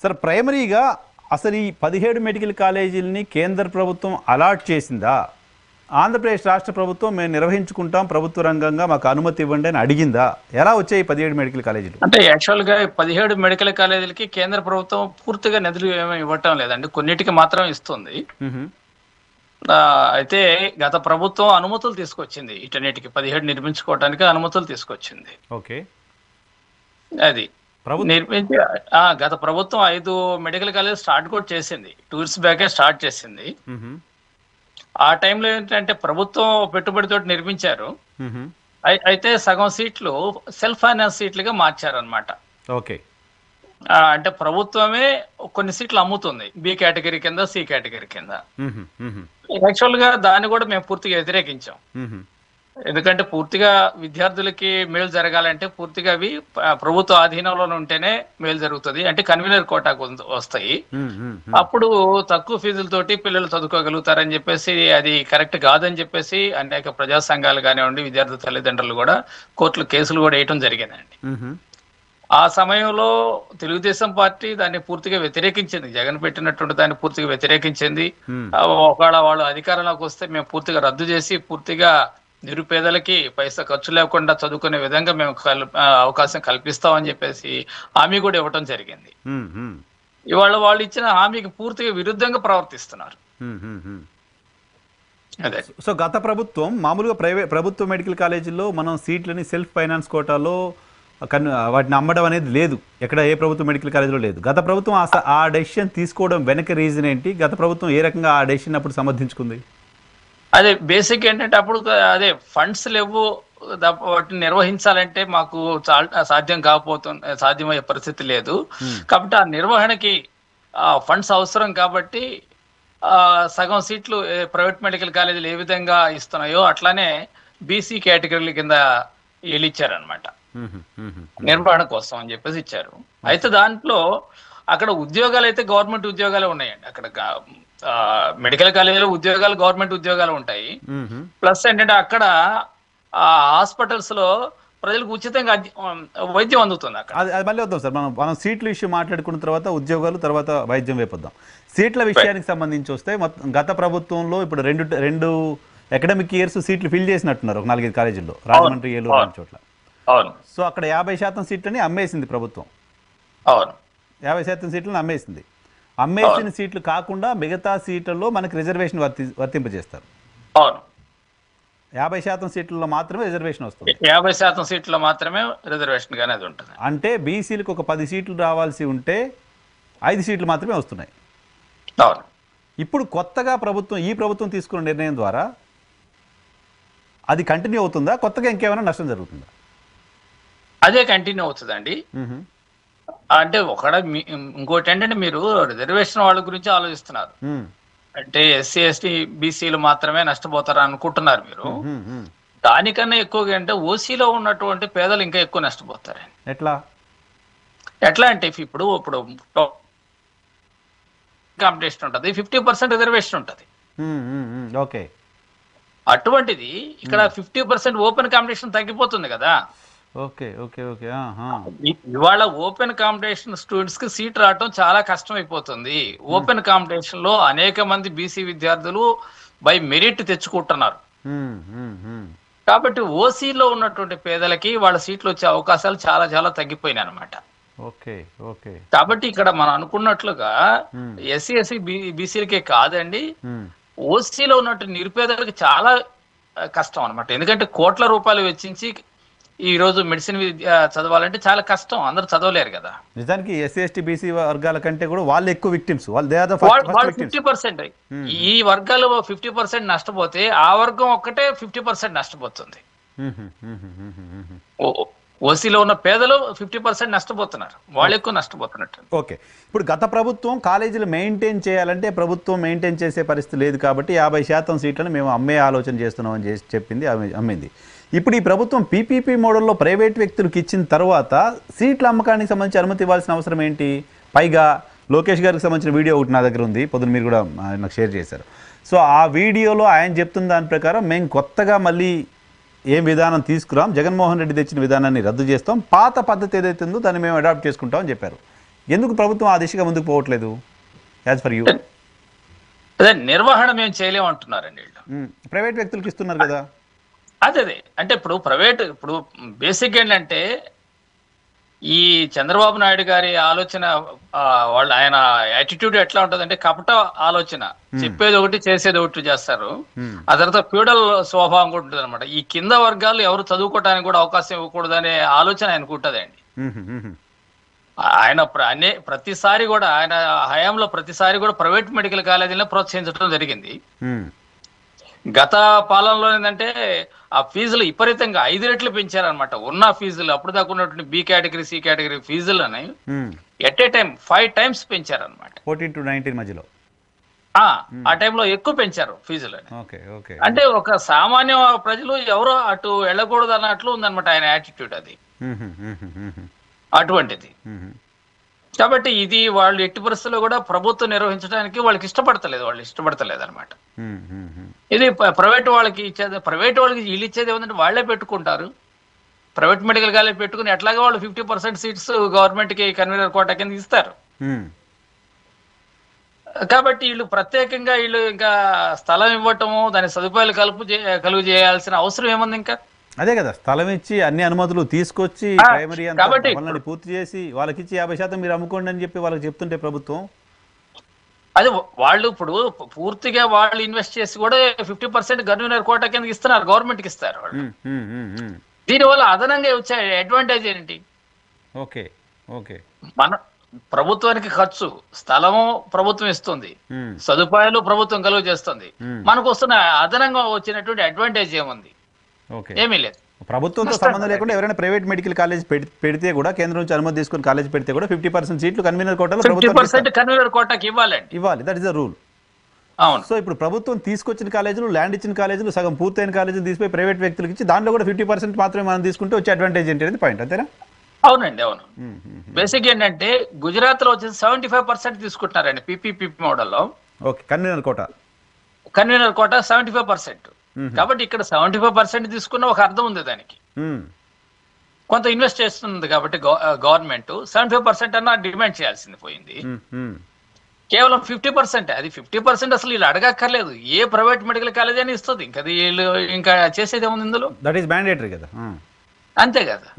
Sir ప్రైమరీగా అసలు ఈ 17 మెడికల్ కాలేజీలని కేంద్ర ప్రభుత్వం అలాట్ చేసిందా? ఆంధ్రప్రదేశ్ రాష్ట్ర ప్రభుత్వం మేము నిర్వహించుకుంటాం ప్రభుత్వ రంగంగా మాకు అనుమతి ఇవ్వండి అని అడిగిందా? ఎలా వచ్చాయి 17 మెడికల్ కాలేజీలు? అంటే యాక్చువల్గా 17 మెడికల్ కాలేజీలకి కేంద్ర ప్రభుత్వం పూర్తిగా నిధులు ఏమీ ఇవ్వటం లేదండి, కొన్నిటికి మాత్రం ఇస్తుంది. అయితే గత ప్రభుత్వం అనుమతులు తీసుకొచ్చింది, ఇటన్నిటికి 17 నిర్మించుకోవడానికి అనుమతులు తీసుకొచ్చింది. ఓకే, అది నిర్మించి గత ప్రభుత్వం 5 మెడికల్ కాలేజ్ స్టార్ట్ కూడా చేసింది, 2 years బ్యాకే స్టార్ట్ చేసింది. ఆ టైంలో ఏంటంటే ప్రభుత్వం పెట్టుబడితో నిర్మించారు, అయితే సగం సీట్లు సెల్ఫ్ ఫైనాన్స్ సీట్లుగా మార్చారనమాట. ఓకే, అంటే ప్రభుత్వమే కొన్ని సీట్లు అమ్ముతుంది, బి కేటగిరీ కింద, సి కేటగిరీ కింద. యాక్చువల్ గా దాన్ని కూడా మేము పూర్తిగా వ్యతిరేకించాం. ఎందుకంటే పూర్తిగా విద్యార్థులకి మేలు జరగాలంటే పూర్తిగా అవి ప్రభుత్వ ఆధీనంలో ఉంటేనే మేలు జరుగుతుంది. అంటే కన్వీనర్ కోటాకు వస్తాయి, అప్పుడు తక్కువ ఫీజులతోటి పిల్లలు చదువుకోగలుగుతారని చెప్పేసి అది కరెక్ట్ కాదని చెప్పేసి అనేక ప్రజా సంఘాలు కానివ్వండి, విద్యార్థి తల్లిదండ్రులు కూడా కోర్టులో కేసులు కూడా వేయటం జరిగిందండి. ఆ సమయంలో తెలుగుదేశం పార్టీ దాన్ని పూర్తిగా వ్యతిరేకించింది, జగన్ పెట్టినటువంటి దాన్ని పూర్తిగా వ్యతిరేకించింది. ఒకవేళ వాళ్ళు అధికారంలోకి వస్తే మేము పూర్తిగా రద్దు చేసి పూర్తిగా నిరుపేదలకి పైసా ఖర్చు లేకుండా చదువుకునే విధంగా మేము అవకాశం కల్పిస్తామని చెప్పేసి హామీ కూడా ఇవ్వటం జరిగింది. ఇవాళ వాళ్ళు ఇచ్చిన హామీకి పూర్తిగా విరుద్ధంగా ప్రవర్తిస్తున్నారు. అదే సో గత ప్రభుత్వం మామూలుగా ప్రభుత్వ మెడికల్ కాలేజీల్లో మనం సీట్లని సెల్ఫ్ ఫైనాన్స్ కోటాలో వాటిని అమ్మడం అనేది లేదు, ఎక్కడ ఏ ప్రభుత్వ మెడికల్ కాలేజీలో లేదు. గత ప్రభుత్వం ఆ డెసిషన్ తీసుకోవడం వెనక రీజన్ ఏంటి? గత ప్రభుత్వం ఏ రకంగా ఆ డెసిషన్ అప్పుడు సమర్థించుకుంది? అదే బేసిక్ ఏంటంటే అప్పుడు అదే ఫండ్స్ లేవు, వాటిని నిర్వహించాలంటే మాకు సాధ్యమయ్యే పరిస్థితి లేదు, కాబట్టి ఆ నిర్వహణకి ఫండ్స్ అవసరం. కాబట్టి సగం సీట్లు ప్రైవేట్ మెడికల్ కాలేజీలు ఏ విధంగా ఇస్తున్నాయో అట్లానే బీసీ కేటగిరీల కింద ఇచ్చారనమాట, నిర్వహణ కోసం అని చెప్పేసి ఇచ్చారు. అయితే దాంట్లో అక్కడ ఉద్యోగాలు అయితే గవర్నమెంట్ ఉద్యోగాలు ఉన్నాయండి, అక్కడ మెడికల్ కాలేజీలో ఉద్యోగాలు గవర్నమెంట్ ఉద్యోగాలు ఉంటాయి. ప్లస్ ఏంటంటే అక్కడ హాస్పిటల్స్ లో ప్రజలకు ఉచితంగా వైద్యం అందుతుంది. అక్కడ అది మళ్ళీ వద్దాం సార్, మనం సీట్ల విషయం మాట్లాడుకున్న తర్వాత ఉద్యోగాలు, తర్వాత వైద్యం వేపొద్దాం. సీట్ల విషయానికి సంబంధించి వస్తే గత ప్రభుత్వంలో ఇప్పుడు రెండు అకాడమిక్ ఇయర్స్ సీట్లు ఫిల్ చేసినట్టున్నారు ఒక 4-5 కాలేజీల్లో, రాజమండ్రి, ఏలూరు లాంటి చోట్ల. సో అక్కడ 50% సీట్లని అమ్మేసింది ప్రభుత్వం. 50% సీట్లను అమ్మేసింది. అమ్మేసిన సీట్లు కాకుండా మిగతా సీట్లలో మనకి రిజర్వేషన్ వర్తింపజేస్తారు. 50% సీట్లలో మాత్రమే రిజర్వేషన్ వస్తుంది. 50% సీట్లలో మాత్రమే రిజర్వేషన్ అనేది ఉంటుంది. అంటే బీసీలకు ఒక 10 సీట్లు రావాల్సి ఉంటే 5 సీట్లు మాత్రమే వస్తున్నాయి. ఇప్పుడు కొత్తగా ఈ ప్రభుత్వం తీసుకున్న నిర్ణయం ద్వారా అది కంటిన్యూ అవుతుందా? కొత్తగా ఇంకేమైనా నష్టం జరుగుతుందా? అదే కంటిన్యూ అవుతుందండి. అంటే ఇంకోటి ఏంటంటే మీరు రిజర్వేషన్ వాళ్ళ గురించి ఆలోచిస్తున్నారు, అంటే ఎస్సీ ఎస్టీ బీసీలు మాత్రమే నష్టపోతారు అనుకుంటున్నారు మీరు. దానికన్నా ఎక్కువగా అంటే ఓసీలో ఉన్నటువంటి పేదలు ఇంకా ఎక్కువ నష్టపోతారు. ఎట్లా అంటే ఇప్పుడు కాంపిటీషన్ ఉంటుంది, 50% రిజర్వేషన్ ఉంటుంది. ఓకే, అటువంటిది ఇక్కడ 50% ఓపెన్ కాంపిటీషన్ తగ్గిపోతుంది కదా. ఓకే ఓకే ఓకే ఇవాళ ఓపెన్ కాంపిటీషన్ స్టూడెంట్స్ కి సీట్ రావడం చాలా కష్టం అయిపోతుంది. ఓపెన్ కాంపిటీషన్ లో అనేక మంది బీసీ విద్యార్థులు బై మెరిట్ తెచ్చుకుంటున్నారు. కాబట్టి ఓసీలో ఉన్నటువంటి పేదలకి వాళ్ళ సీట్లు వచ్చే అవకాశాలు చాలా చాలా తగ్గిపోయినాయి అనమాట. కాబట్టి ఇక్కడ మనం అనుకున్నట్లుగా ఎస్సీ ఎస్సీ బీసీలకే కాదండి, ఓసీలో ఉన్నటువంటి నిరుపేదలకు చాలా కష్టం అనమాట. ఎందుకంటే కోట్ల రూపాయలు వెచ్చించి ఈ రోజు మెడిసిన్ చదవాలంటే చాలా కష్టం, అందరూ చదవలేరు కదా. నిజానికి ఎస్సీ ఎస్టీ బీసీ వర్గాల కంటే కూడా వాళ్ళు ఎక్కువ విక్టిమ్స్. వాళ్ళు 50%, ఈ వర్గాలు 50% నష్టపోతే ఆ వర్గం ఒక్కటే 50% నష్టపోతుంది. ఓసీలో ఉన్న పేదలు 50% నష్టపోతున్నారు, వాళ్ళు ఎక్కువ నష్టపోతున్నట్టు. ఓకే, ఇప్పుడు గత ప్రభుత్వం కాలేజీలు మెయింటైన్ చేయాలంటే ప్రభుత్వం మెయింటైన్ చేసే పరిస్థితి లేదు కాబట్టి 50% సీట్లను మేము అమ్మే ఆలోచన చేస్తున్నామని చెప్పింది, అమ్మింది. ఇప్పుడు ఈ ప్రభుత్వం పీపీపీ మోడల్లో ప్రైవేట్ వ్యక్తులకు ఇచ్చిన తర్వాత సీట్ల అమ్మకానికి సంబంధించి అనుమతి ఇవ్వాల్సిన అవసరం ఏంటి? పైగా లోకేష్ గారికి సంబంధించిన వీడియో ఒకటి నా దగ్గర ఉంది, పొద్దున మీరు కూడా నాకు షేర్ చేశారు. సో ఆ వీడియోలో ఆయన చెప్తున్న దాని ప్రకారం మేము కొత్తగా మళ్ళీ ఏం విధానం తీసుకురాం, జగన్మోహన్ రెడ్డి తెచ్చిన విధానాన్ని రద్దు చేస్తాం, పాత పద్ధతి ఏదైతే ఉందో దాన్ని మేము అడాప్ట్ చేసుకుంటామని చెప్పారు. ఎందుకు ప్రభుత్వం ఆ దిశగా ముందుకు పోవట్లేదు యాజ్ ఫర్ యూ? అదే నిర్వహణ మేము చేయలేము అంటున్నారండి వీళ్ళు. ప్రైవేట్ వ్యక్తులకు ఇస్తున్నారు కదా. అదే అంటే ఇప్పుడు బేసిక్ ఏంటంటే ఈ చంద్రబాబు నాయుడు గారి ఆలోచన, ఆయన యాటిట్యూడ్ ఎట్లా ఉంటుందంటే కపట ఆలోచన, చెప్పేది ఒకటి చేసేది ఒకటి చేస్తారు. ఆ తర్వాత ఫ్యూడల్ స్వభావం కూడా ఉంటుంది అనమాట. ఈ కింద వర్గాలు ఎవరు చదువుకోవడానికి కూడా అవకాశం ఇవ్వకూడదు అనే ఆలోచన ఆయనకు ఉంటుందండి. ఆయన ప్రతిసారి కూడా ఆయన హయాంలో ప్రతిసారి కూడా ప్రైవేట్ మెడికల్ కాలేజీలను ప్రోత్సహించడం జరిగింది. గత పాలనలో ఏంటంటే ఆ ఫీజులు విపరీతంగా 5 రెట్లు పెంచారనమాట. ఉన్న ఫీజులు అప్పుడు దాకా ఉన్నటువంటి బి కేటగిరీ, సి కేటగిరీ ఫీజులని at a time 5 times పెంచారనమాట. 14 to 19 మధ్యలో ఆ టైంలో ఎక్కువ పెంచారు ఫీజులని. ఓకే. అంటే ఒక సామాన్య ప్రజలు ఎవరో అటు వెళ్ళకూడదు అన్నట్లు ఉందన్నమాట ఆయన యాటిట్యూడ్. అది అటువంటిది. కాబట్టి ఇది వాళ్ళు ఎట్టి పరిస్థితుల్లో కూడా ప్రభుత్వం నిర్వహించడానికి వాళ్ళకి ఇష్టపడతలేదు అనమాట. ఇది ప్రైవేట్ వాళ్ళకి వీళ్ళు ఇచ్చేది ఏమంటే వాళ్ళే పెట్టుకుంటారు. ప్రైవేట్ మెడికల్ కాలేజ్ పెట్టుకుని ఎట్లాగా వాళ్ళు 50% సీట్స్ గవర్నమెంట్ కి కన్వీనర్ కోటా కింద ఇస్తారు. కాబట్టి వీళ్ళు ప్రత్యేకంగా ఇంకా స్థలం ఇవ్వటము, దాని సదుపాయాలు కలుగు చేయాల్సిన అవసరం ఏముంది? ఇంకా అదే కదా, స్థలం ఇచ్చి అన్ని అనుమతులు తీసుకొచ్చి ప్రైమరీ అంతా పూర్తి చేసి వాళ్ళకి ఇచ్చి 50% మీరు అమ్ముకోండి అని చెప్పి వాళ్ళకి చెప్తుంటే ప్రభుత్వం అది వాళ్ళు ఇప్పుడు పూర్తిగా వాళ్ళు ఇన్వెస్ట్ చేసి కూడా 50% కన్వీనర్ కోటా కింద ఇస్తున్నారు, గవర్నమెంట్ కి ఇస్తారు వాళ్ళు. దీనివల్ల అదనంగా వచ్చే అడ్వాంటేజ్ ఏంటి? ఓకే మన ప్రభుత్వానికి ఖర్చు, స్థలము ప్రభుత్వం ఇస్తుంది, సదుపాయాలు ప్రభుత్వం కలుగు చేస్తుంది. మనకు వస్తున్న అదనంగా వచ్చినటువంటి అడ్వాంటేజ్ ఏముంది? ఏమీ లేదు. ప్రభుత్వంతో సంబంధం లేకుండా ఎవరైనా ప్రైవేట్ మెడికల్ కాలేజ్ పెడితే కూడా, కేంద్రం నుంచి అనుమతి తీసుకుని కాలేజ్ పెడితే కూడా 50% సీట్లు కన్వీనర్ కోటాలో కన్వీనర్ కోటాకి ఇవ్వాలి. That is the rule. అవును. సో ఇప్పుడు ప్రభుత్వం తీసుకొచ్చిన కాలేజీలు, ల్యాండ్ ఇచ్చిన కాలేజీలు, సగం పూర్తయిన కాలేజీలు తీసిపోయి ప్రైవేట్ వ్యక్తులకు ఇచ్చి దాంట్లో కూడా 50% మాత్రమే మనం తీసుకుంటే వచ్చే అడ్వాంటేజ్ ఏంటి అనేది పాయింట్, అంతేనా? అవునండి, అవును. బేసిక్ ఏంటంటే గుజరాత్ లో వచ్చేసి 75% తీసుకుంటున్నారండి పీపీపీ మోడల్లో. Okay, convener quota 75%. కాబట్టి ఇక్కడ 75% తీసుకున్న ఒక అర్థం ఉంది దానికి. కొంత ఇన్వెస్ట్ చేస్తుంది కాబట్టి గవర్నమెంట్ 75% అన్నా డిమాండ్ చేయాల్సింది పోయింది. కేవలం 50%. అది 50% అసలు వీళ్ళు అడగక్కర్లేదు. ఏ ప్రైవేట్ మెడికల్ కాలేజ్ అని ఇస్తుంది. ఇంకా వీళ్ళు ఇంకా చేసేది ఏముంది ఇందులో? దట్ ఈస్ మ్యాండేటరీ కదా. అంతే కదా.